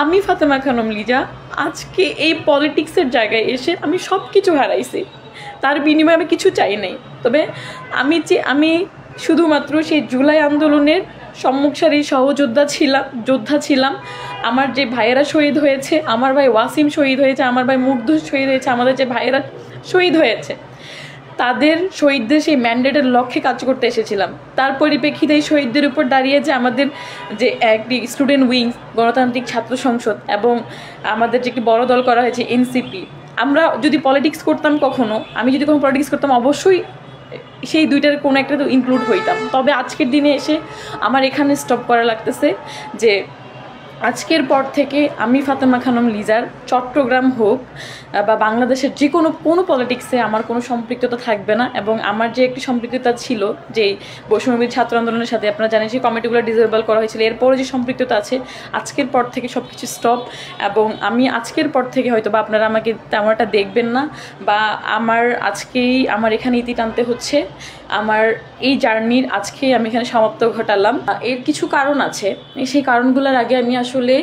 আমি ফাতেমা খানম লিজা আজকে এই পলিটিক্সের জায়গায় এসে আমি সব কিছু হারাইছি, তার বিনিময়ে আমি কিছু চাই নাই। তবে আমি শুধুমাত্র সেই জুলাই আন্দোলনের সম্মুখ সারির যোদ্ধা ছিলাম। আমার যে ভাইয়েরা শহীদ হয়েছে, আমার ভাই ওয়াসিম শহীদ হয়েছে, আমার ভাই মুগ্ধ শহীদ হয়েছে, আমাদের যে ভাইয়েরা শহীদ হয়েছে তাদের শহীদদের সেই ম্যান্ডেটের লক্ষ্যে কাজ করতে এসেছিলাম। তার পরিপ্রেক্ষিতে এই শহীদদের উপর দাঁড়িয়ে যে আমাদের যে একটি স্টুডেন্ট উইংস, গণতান্ত্রিক ছাত্র সংসদ এবং আমাদের যে একটি বড় দল করা হয়েছে এনসিপি, আমরা যদি পলিটিক্স করতাম আমি যদি কোনো পলিটিক্স করতাম অবশ্যই সেই দুইটার কোনো একটা তো ইনক্লুড হইতাম। তবে আজকের দিনে এসে আমার এখানে স্টপ করা লাগতেছে যে আজকের পর থেকে আমি ফাতেমা খানম লিজার চট্টগ্রাম হোক বা বাংলাদেশের যে কোনো পলিটিক্সে আমার কোনো সম্পৃক্ততা থাকবে না। এবং আমার যে একটি সম্পৃক্ততা ছিল যে বৈষম্যবিরোধী ছাত্র আন্দোলনের সাথে, আপনারা জানেন সেই কমিটিগুলো ডিসেবল করা হয়েছিল, এরপরে যে সম্পৃক্ততা আছে আজকের পর থেকে সব কিছু স্টপ। এবং আমি আজকের পর থেকে হয়তো বা আপনারা আমাকে তেমনটা দেখবেন না, বা আমার এখানে ইতি টানতে হচ্ছে। আমার এই জার্নির আজকেই আমি এখানে সমাপ্ত ঘটালাম। এর কিছু কারণ আছে, সেই কারণগুলোর আগে আমি আসলে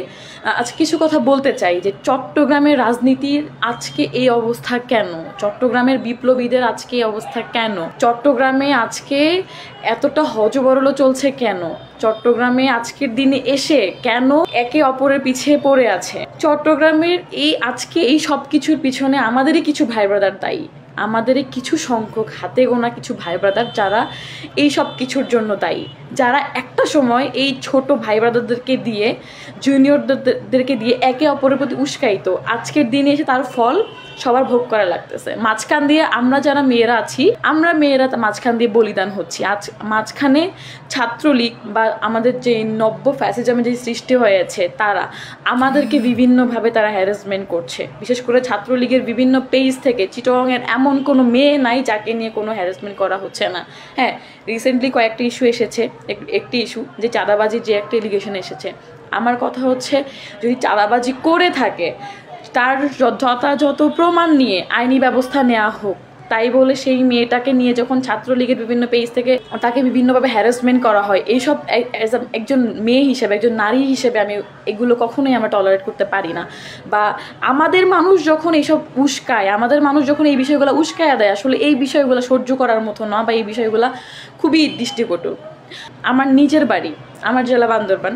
আজকে কিছু কথা বলতে চাই যে চট্টগ্রামের রাজনীতির আজকে এই অবস্থা কেন, চট্টগ্রামের বিপ্লবীদের আজকে এই অবস্থা কেন, চট্টগ্রামে আজকে এতটা হযবরল চলছে কেন, চট্টগ্রামে আজকের দিনে এসে কেন একে অপরের পিছিয়ে পড়ে আছে। চট্টগ্রামের আজকে এই সব কিছুর পিছনে আমাদেরই কিছু ভাই ব্রাদার দায়ী, আমাদেরই কিছু সংখ্যক হাতে গোনা কিছু ভাই ব্রাদার যারা এই সব কিছুর জন্য দায়ী, যারা একটা সময় এই ছোট ভাই ব্রাদারদেরকে দিয়ে, জুনিয়রদেরকে দিয়ে একে অপরের প্রতি উস্কাইত। আজকের দিনে এসে তার ফল সবার ভোগ করা লাগতেছে। মাঝখান দিয়ে আমরা যারা মেয়েরা আছি, আমরা মেয়েরা মাঝখান দিয়ে বলিদান হচ্ছি। মাঝখানে ছাত্রলীগ বা আমাদের যে নব্য ফ্যাসিজমের যে সৃষ্টি হয়েছে তারা আমাদেরকে বিভিন্নভাবে তারা হ্যারাসমেন্ট করছে। বিশেষ করে ছাত্রলীগের বিভিন্ন পেজ থেকে চিটগাংয়ের এমন কোনো মেয়ে নাই যাকে নিয়ে কোনো হ্যারাসমেন্ট করা হচ্ছে না। হ্যাঁ, রিসেন্টলি কয়েকটা ইস্যু এসেছে, একটি ইস্যু যে চাঁদাবাজির যে একটা এলিগেশন এসেছে। আমার কথা হচ্ছে যদি চাঁদাবাজি করে থাকে তার যথাযথ প্রমাণ নিয়ে আইনি ব্যবস্থা নেওয়া হোক। তাই বলে সেই মেয়েটাকে নিয়ে যখন ছাত্রলীগের বিভিন্ন পেজ থেকে তাকে বিভিন্নভাবে হ্যারাসমেন্ট করা হয়, এইসব একজন মেয়ে হিসেবে, একজন নারী হিসেবে আমি এগুলো কখনোই আমরা টলারেট করতে পারি না। বা আমাদের মানুষ যখন এইসব উস্কায়, আমাদের মানুষ যখন এই বিষয়গুলো উস্কায়া দেয়, আসলে এই বিষয়গুলো সহ্য করার মতো না, বা এই বিষয়গুলো খুবই দৃষ্টিকটু। আমার নিজের বাড়ি, আমার জেলা বান্দরবান,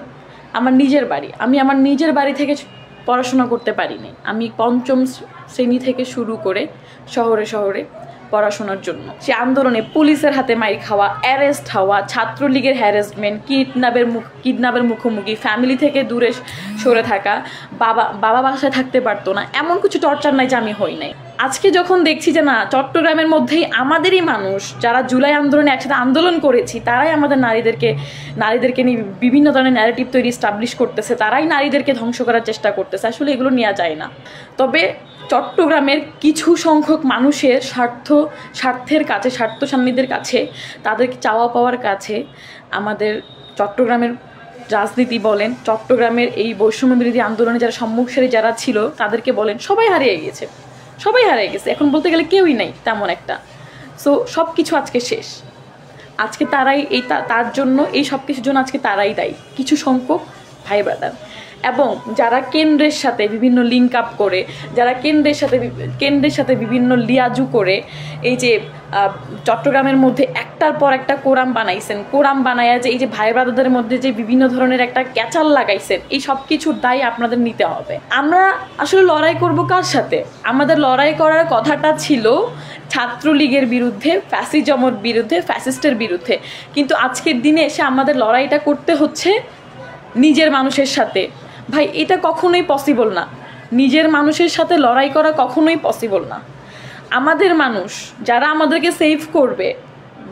আমার নিজের বাড়ি, আমি আমার নিজের বাড়ি থেকে পড়াশোনা করতে পারিনি। আমি পঞ্চম শ্রেণী থেকে শুরু করে শহরে শহরে পড়াশোনার জন্য সে আন্দোলনে পুলিশের হাতে মাইর খাওয়া, অ্যারেস্ট হওয়া, ছাত্রলীগের হ্যারাসমেন্ট, কিডন্যাপের মুখোমুখি, ফ্যামিলি থেকে দূরে সরে থাকা, বাবা বাসায় থাকতে পারতো না, এমন কিছু টর্চার নাই যে আমি হই নাই। আজকে যখন দেখছি যে না, চট্টগ্রামের মধ্যেই আমাদেরই মানুষ যারা জুলাই আন্দোলনে একসাথে আন্দোলন করেছি, তারাই আমাদের নারীদেরকে নিয়ে বিভিন্ন ধরনের ন্যারেটিভ তৈরি এস্টাবলিশ করতেছে, তারাই নারীদেরকে ধ্বংস করার চেষ্টা করতেছে। আসলে এগুলো নেওয়া যায় না। তবে চট্টগ্রামের কিছু সংখ্যক মানুষের স্বার্থের কাছে, স্বার্থ সান্নিধ্যের কাছে, তাদের চাওয়া পাওয়ার কাছে আমাদের চট্টগ্রামের রাজনীতি বলেন, চট্টগ্রামের এই বৈষম্য বিরোধী আন্দোলনে যারা সম্মুখ সারি যারা ছিল তাদেরকে বলেন, সবাই হারিয়ে গেছে। এখন বলতে গেলে কেউই নাই তেমন একটা। সো সব কিছু আজকে শেষ। আজকে তারাই তার জন্য, এই সব কিছুর জন্য আজকে তারাই দায়ী, কিছু সংখ্যক ভাই ব্রাদার। এবং যারা কেন্দ্রের সাথে বিভিন্ন লিঙ্ক আপ করে, যারা কেন্দ্রের সাথে বিভিন্ন লিয়াজু করে এই যে চট্টগ্রামের মধ্যে একটার পর একটা কোরাম বানাইয়া যে এই যে ভাই ব্রাদারদের মধ্যে যে বিভিন্ন ধরনের একটা ক্যাচাল লাগাইছেন, এই সব কিছুর দায় আপনাদের নিতে হবে। আমরা আসলে লড়াই করব কার সাথে? আমাদের লড়াই করার কথাটা ছিল ছাত্রলীগের বিরুদ্ধে, ফ্যাসিজমের বিরুদ্ধে, ফ্যাসিস্টের বিরুদ্ধে। কিন্তু আজকের দিনে এসে আমাদের লড়াইটা করতে হচ্ছে নিজের মানুষের সাথে। ভাই, এটা কখনোই পসিবল না। নিজের মানুষের সাথে লড়াই করা কখনোই পসিবল না। আমাদের মানুষ যারা আমাদেরকে সেভ করবে,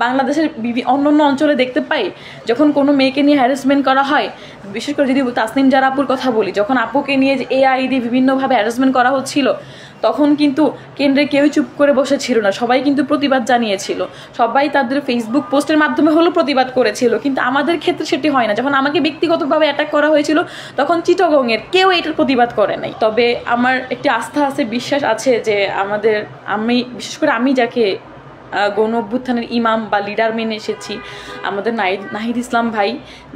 বাংলাদেশের অন্য অঞ্চলে দেখতে পাই যখন কোনো মেয়েকে নিয়ে হ্যারাসমেন্ট করা হয়, বিশেষ করে যদি তাসনিম জারা আপুর কথা বলি, যখন আপুকে নিয়ে এআই দিয়ে বিভিন্নভাবে হ্যারাসমেন্ট করা হচ্ছিল, তখন কিন্তু কেন্দ্রে কেউই চুপ করে বসেছিল না, সবাই কিন্তু প্রতিবাদ জানিয়েছিল, সবাই তাদের ফেসবুক পোস্টের মাধ্যমে হলেও প্রতিবাদ করেছিল। কিন্তু আমাদের ক্ষেত্রে সেটি হয় না। যখন আমাকে ব্যক্তিগতভাবে অ্যাটাক করা হয়েছিল তখন চিটাগংয়ের কেউ এটার প্রতিবাদ করে নাই। তবে আমার একটি আস্থা আছে, বিশ্বাস আছে যে বিশেষ করে আমি যাকে গণ অভ্যুত্থানের ইমাম বা লিডার মেনে এসেছি, আমাদের নাহিদ ইসলাম ভাই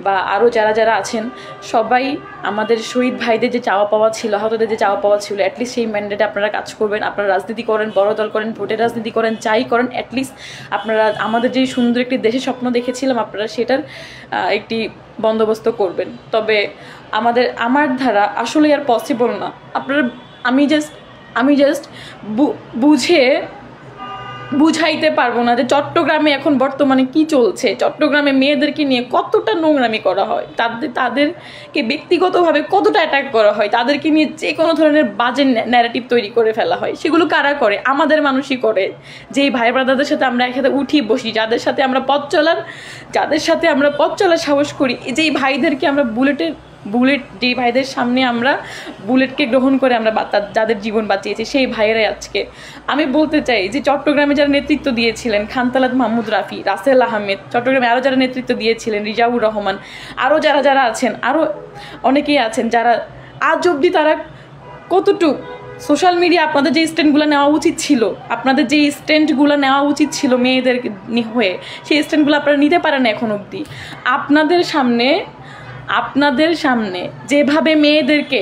বা আরও যারা যারা আছেন সবাই আমাদের শহীদ ভাইদের যে চাওয়া পাওয়া ছিল, আহতদের যে চাওয়া পাওয়া ছিল, অ্যাটলিস্ট সেই ম্যান্ডেটে আপনারা কাজ করবেন। আপনারা রাজনীতি করেন, বড় দল করেন, ভোটের রাজনীতি করেন, যাই করেন, অ্যাটলিস্ট আপনারা আমাদের যে সুন্দর একটি দেশের স্বপ্ন দেখেছিলাম আপনারা সেটার একটি বন্দোবস্ত করবেন। তবে আমার ধারা আসলে আর পসিবল না। আপনারা আমি জাস্ট বুঝাইতে পারবো না যে চট্টগ্রামে এখন বর্তমানে কি চলছে, চট্টগ্রামে মেয়েদেরকে নিয়ে কতটা নোংরামি করা হয়, তাদেরকে ব্যক্তিগতভাবে কতটা অ্যাটাক করা হয়, তাদেরকে নিয়ে যে কোনো ধরনের বাজে ন্যারেটিভ তৈরি করে ফেলা হয়। সেগুলো কারা করে? আমাদের মানুষই করে। যেই ভাই ব্রাদারদের সাথে আমরা একসাথে উঠি বসি, যাদের সাথে আমরা পথ চলার সাহস করি, যেই ভাইদেরকে আমরা যেই ভাইদের সামনে আমরা বুলেটকে গ্রহণ করে আমরা যাদের জীবন বাঁচিয়েছি, সেই ভাইয়েরাই আজকে আমি বলতে চাই যে চট্টগ্রামে যারা নেতৃত্ব দিয়েছিলেন, খানতালাত মাহমুদ রাফি, রাসেল আহমেদ, চট্টগ্রামে আরও যারা নেতৃত্ব দিয়েছিলেন, রিজাউর রহমান, আরও যারা আছেন, আরও অনেকেই আছেন যারা আজ অবধি তারা কতটুক সোশ্যাল মিডিয়া আপনাদের যে স্ট্যান্ডগুলো নেওয়া উচিত ছিল মেয়েদের হয়ে, সেই স্ট্যান্ডগুলো আপনারা নিতে পারেন এখন অবধি। আপনাদের সামনে যেভাবে মেয়েদেরকে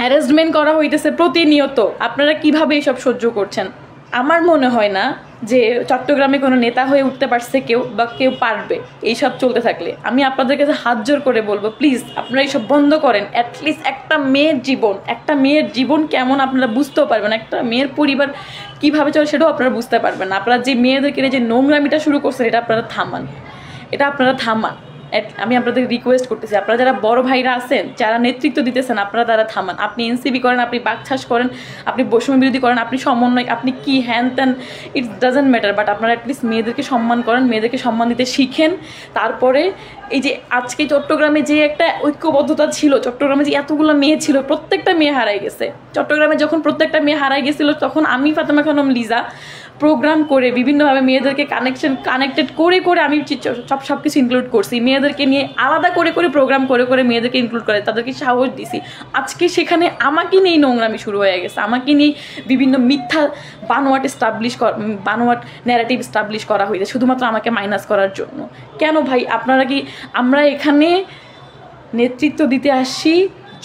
হ্যারাসমেন্ট করা হইতেছে প্রতিনিয়ত, আপনারা কিভাবে এইসব সহ্য করছেন? আমার মনে হয় না যে চট্টগ্রামে কোনো নেতা হয়ে উঠতে পারছে কেউ পারবে এইসব চলতে থাকলে। আমি আপনাদের কাছে হাত জোর করে বলবো, প্লিজ আপনারা এইসব বন্ধ করেন। অ্যাটলিস্ট একটা মেয়ের জীবন কেমন আপনারা বুঝতেও পারবেন, একটা মেয়ের পরিবার কিভাবে চলে সেটাও আপনারা বুঝতে পারবেন না। আপনারা যে মেয়েদেরকে যে নোংরামিটা শুরু করছেন এটা আপনারা থামান। আমি আপনাদের রিকোয়েস্ট করতেছি, আপনারা যারা বড় ভাইরা আছেন, যারা নেতৃত্ব দিতেছেন, আপনারা তারা থামান। আপনি এনসিবি করেন, আপনি বাকছাস করেন, আপনি বৈষম্য বিরোধী করেন, আপনি সমন্বয়, আপনি কি হ্যান ত্যান, ইট ডাজেন্ট ম্যাটার, বাট আপনারা অ্যাটলিস্ট মেয়েদেরকে সম্মান করেন, মেয়েদেরকে সম্মান দিতে শিখেন। তারপরে এই যে আজকে চট্টগ্রামে যে একটা ঐক্যবদ্ধতা ছিল, চট্টগ্রামে যে এতগুলো মেয়ে ছিল, প্রত্যেকটা মেয়ে হারাই গেছে। চট্টগ্রামে যখন প্রত্যেকটা মেয়ে হারাই গেছিল, তখন আমি ফাতেমা খানম লিজা প্রোগ্রাম করে বিভিন্নভাবে মেয়েদেরকে কানেক্টেড করে আমি সব কিছু ইনক্লুড করছি। মেয়েদেরকে নিয়ে আলাদা করে প্রোগ্রাম করে মেয়েদেরকে ইনক্লুড করে তাদেরকে সাহস দিছি। আজকে সেখানে আমাকে নিয়েই নোংরামি শুরু হয়ে গেছে, আমাকে নিয়েই বিভিন্ন মিথ্যা বানোয়াট ন্যারেটিভ এস্টাবলিশ করা হয়েছে শুধুমাত্র আমাকে মাইনাস করার জন্য। কেন ভাই? আমরা এখানে নেতৃত্ব দিতে আসছি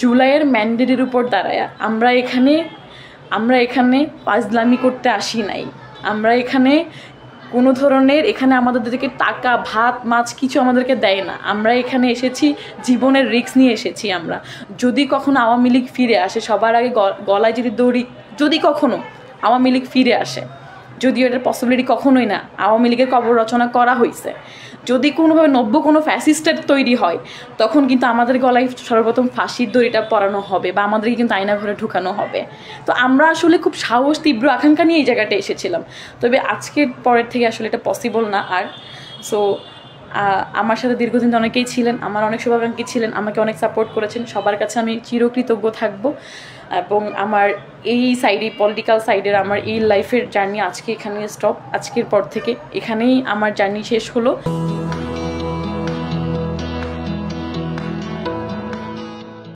জুলাইয়ের ম্যান্ডেটের উপর দাঁড়ায়। আমরা এখানে ফাজলামি করতে আসি নাই। আমরা এখানে কোনো ধরনের আমাদেরকে টাকা, ভাত, মাছ কিছু আমাদেরকে দেয় না। আমরা এখানে এসেছি জীবনের রিস্ক নিয়ে এসেছি। আমরা যদি কখনো আওয়ামী লীগ ফিরে আসে, সবার আগে গলায় যদি দড়ি, যদি কখনো আওয়ামী লীগ ফিরে আসে, যদিও এটার পসিবিলিটি কখনোই না, আওয়ামী লীগের কবর রচনা করা হয়েছে, যদি কোনোভাবে কোনো ফ্যাসিস্টের তৈরি হয়, তখন কিন্তু আমাদের গলায় সর্বপ্রথম ফাঁসির দড়িটা পরানো হবে বা আমাদেরকে কিন্তু আয়না ঘরে ঢুকানো হবে। তো আমরা আসলে খুব সাহস, তীব্র আকাঙ্ক্ষা নিয়ে এই জায়গাটা এসেছিলাম। তবে আজকের পরের থেকে আসলে এটা পসিবল না আর। সো আমার সাথে দীর্ঘদিন অনেকেই ছিলেন, আমার অনেক শুভাকাঙ্ক্ষী ছিলেন, আমাকে অনেক সাপোর্ট করেছেন, সবার কাছে আমি চিরকৃতজ্ঞ থাকবো। এবং আমার এই পলিটিক্যাল সাইডের আমার এই লাইফের জার্নি আজকে এখানে স্টপ। আজকের পর থেকে এখানেই আমার জার্নি শেষ হলো।